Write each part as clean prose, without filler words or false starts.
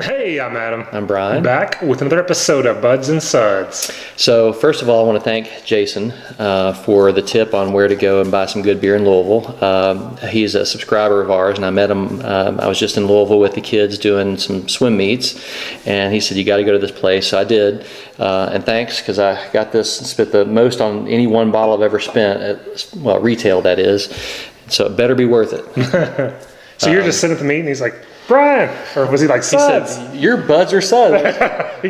Hey, I'm Adam. I'm Brian. Back with another episode of Buds and Suds. So first of all, I want to thank Jason for the tip on where to go and buy some good beer in Louisville. He's a subscriber of ours, and I met him. I was just in Louisville with the kids doing some swim meets, and he said, you got to go to this place. So I did, and thanks, because I got this, spent the most on any one bottle I've ever spent, well, retail that is, so it better be worth it. So you're just sitting at the meet, and he's like, Brian, or was he like, Suds? He said, your Buds or Suds? He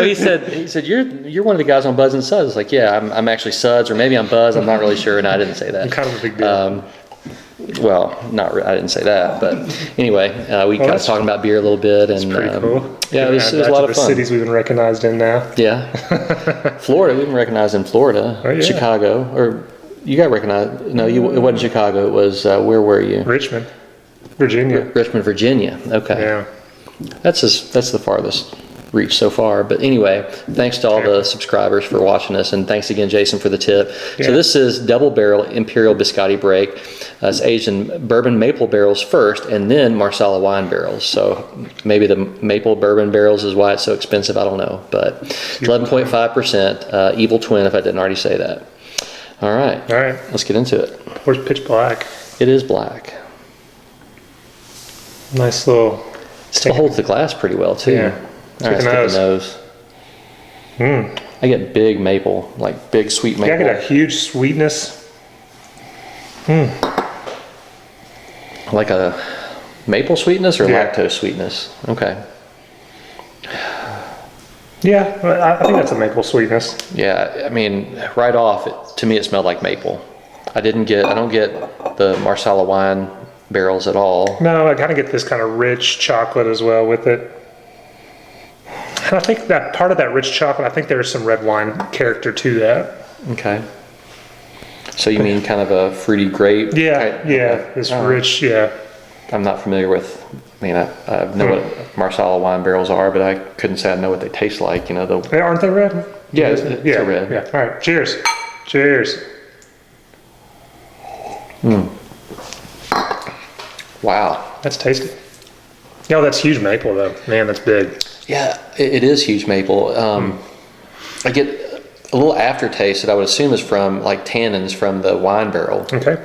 He said, you're one of the guys on Buds and Suds. It's like, yeah, I'm actually Suds, or maybe I'm Buzz. I'm not really sure, and I didn't say that. I'm kind of a big deal. Well, I didn't say that, but anyway, we got talking about beer a little bit, and pretty cool. Yeah, it was a lot of the fun. Cities we've been recognized in now. Yeah, Florida, we've been recognized in Florida, Oh, yeah. Chicago, or you got recognized. No, it wasn't Chicago. It was where were you? Richmond, Virginia. Richmond, Virginia. Okay. Yeah. That's the farthest reach so far. But anyway, thanks to all the subscribers for watching us, and thanks again, Jason, for the tip. Yeah. So this is double barrel Imperial Biscotti break. It's aged in bourbon maple barrels first, and then Marsala wine barrels. So maybe the maple bourbon barrels is why it's so expensive. I don't know, but 11.5%. Evil twin, if I didn't already say that. All right. Let's get into it. Where's pitch black? It is black. Nice little. Still holds the glass pretty well too. Yeah. All right, let's get the nose. I get big maple, like big sweet maple. Yeah, I get a huge sweetness. Like a maple sweetness or lactose sweetness? Okay. Yeah, I think that's a maple sweetness. Yeah, I mean, right off, to me, it smelled like maple. I don't get the Marsala wine barrels at all. No, I kind of get this kind of rich chocolate as well with it. And I think that part of that rich chocolate, I think there's some red wine character to that. Okay. So you mean kind of a fruity grape? Yeah, this rich, I'm not familiar with, I know what Marsala wine barrels are, but I couldn't say I know what they taste like, Aren't they red? Yeah, it's red. Yeah, all right, cheers. Cheers. Wow. That's tasty. Oh, that's huge maple though. Man, that's big. Yeah, it is huge maple. I get a little aftertaste that I would assume is from like tannins from the wine barrel. Okay.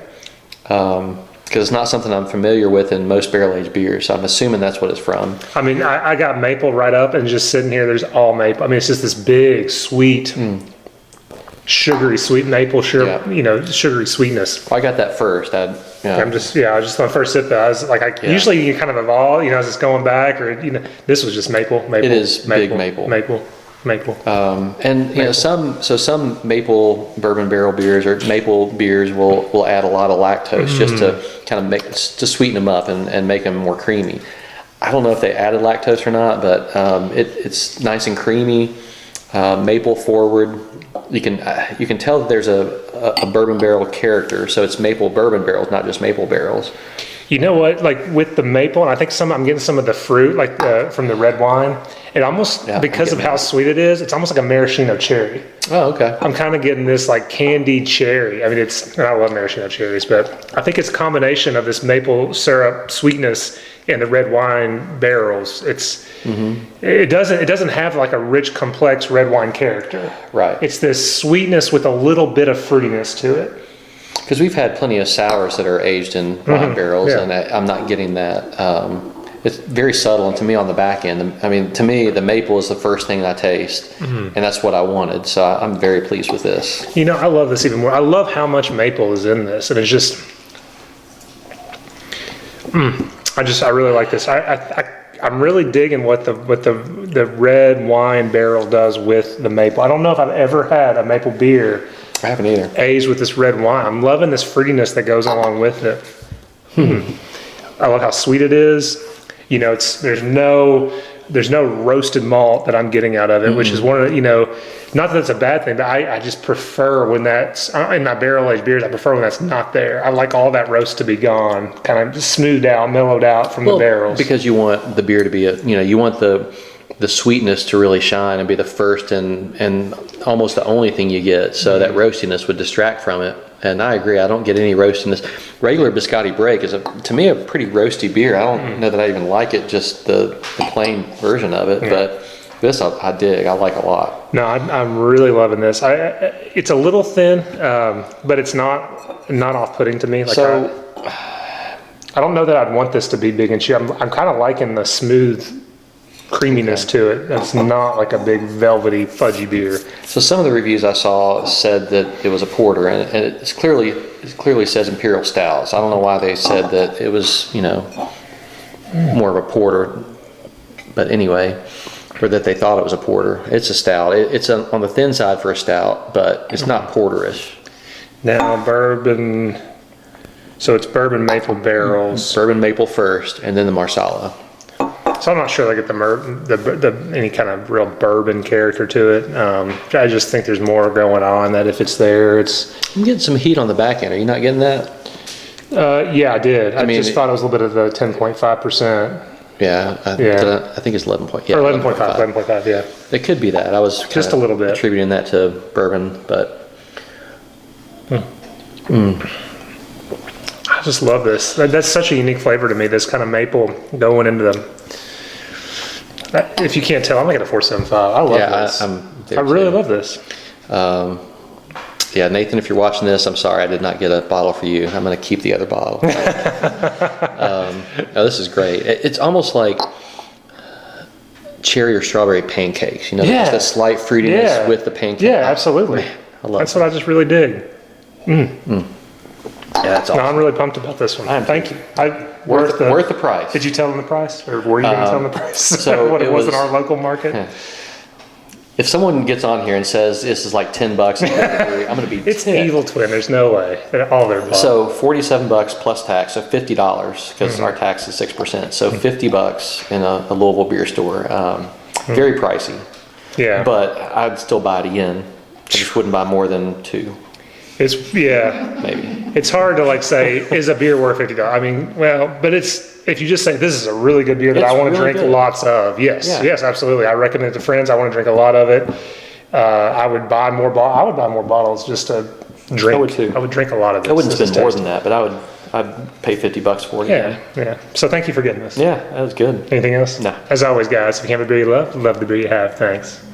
Because it's not something I'm familiar with in most barrel-aged beers. So I'm assuming that's what it's from. I mean, I got maple right up, and just sitting here, there's all maple. I mean, it's just this big, sweet, sugary sweet maple syrup, sugary sweetness. Well, I got that first. I was just on first sip. I was like, usually you kind of evolve, as it's going back, or this was just maple. It is big maple. And some maple bourbon barrel beers or maple beers will add a lot of lactose just to kind of to sweeten them up and make them more creamy. I don't know if they added lactose or not, but it's nice and creamy, maple forward. You can tell that there's a bourbon barrel character, so it's maple bourbon barrels, not just maple barrels. You know what? Like with the maple, and I think I'm getting some of the fruit, like from the red wine. It almost, because of how sweet it is, it's almost like a maraschino cherry. Oh, okay. I'm kind of getting this like candied cherry. I mean, I love maraschino cherries, but I think it's a combination of this maple syrup sweetness and the red wine barrels. It doesn't have like a rich, complex red wine character. Right. It's this sweetness with a little bit of fruitiness to it. Because we've had plenty of sours that are aged in wine barrels, and I'm not getting that. It's very subtle, and to me on the back end, to me the maple is the first thing I taste, and that's what I wanted. So I'm very pleased with this. I love this even more. I love how much maple is in this, and it's just, I really like this. I'm really digging what the red wine barrel does with the maple. I don't know if I've ever had a maple beer. I haven't either. Aged with this red wine. I'm loving this fruitiness that goes along with it. I love how sweet it is. There's no roasted malt that I'm getting out of it, which is one of the, not that it's a bad thing, but I just prefer when that's, in my barrel-aged beers, I prefer when that's not there. I like all that roast to be gone, kind of just smoothed out, mellowed out from the barrels. Because you want the beer to be, you want the sweetness to really shine and be the first and almost the only thing you get. So that roastiness would distract from it. And I agree. I don't get any roast in this. Regular Biscotti Break is, to me, a pretty roasty beer. I don't know that I even like it, just the plain version of it. But this I dig. I like a lot. No, I'm really loving this. It's a little thin, but it's not off-putting to me. Like I don't know that I'd want this to be big and chewy. I'm kind of liking the smooth creaminess to it. It's not like a big velvety, fudgy beer. So some of the reviews I saw said that it was a porter, and it clearly says Imperial Stout. So I don't know why they said that it was, more of a porter. But anyway, or that they thought it was a porter. It's a stout. It's on the thin side for a stout, but it's not porterish. Now bourbon. So it's bourbon maple barrels. Bourbon maple first, and then the Marsala. So I'm not sure I get the any kind of real bourbon character to it. I just think there's more going on, that if it's there, it's... I'm getting some heat on the back end. Are you not getting that? Yeah, I did. I just thought it was a little bit of the 10.5%. Yeah, I think it's 11. Or 11.5, yeah. It could be that. I was just a little bit attributing that to bourbon, but... I just love this. That's such a unique flavor to me, this kind of maple going into them. If you can't tell, I'm making a 4.75. I love this. I really love this. Yeah, Nathan, if you're watching this, I'm sorry I did not get a bottle for you. I'm going to keep the other bottle. No, this is great. It's almost like cherry or strawberry pancakes. The slight fruitiness with the pancake. Yeah, absolutely. I love That's what I just really dig. Yeah, that's awesome. No, I'm really pumped about this one. Thank you. Worth the price. Did you tell them the price, or were you going to tell them the price? So what it was in our local market. If someone gets on here and says this is like $10, I'm going to be. It's Evil Twin. There's no way. All their bought. So $47 plus tax, so $50 because our tax is 6%. So $50 in a Louisville beer store. Very pricey. Yeah. But I'd still buy it again. I just wouldn't buy more than 2. Maybe. It's hard to say, is a beer worth $50? I mean, but if you just say this is a really good beer that I want to drink lots of. Yes, absolutely. I recommend it to friends. I want to drink a lot of it. I would buy more bottles just to drink. I would too. I would drink a lot of it. I wouldn't spend more than that, but I'd pay $50 for it. Yeah. So thank you for getting this. Yeah, that was good. Anything else? No. As always, guys, if you have a beer you love the beer you have. Thanks.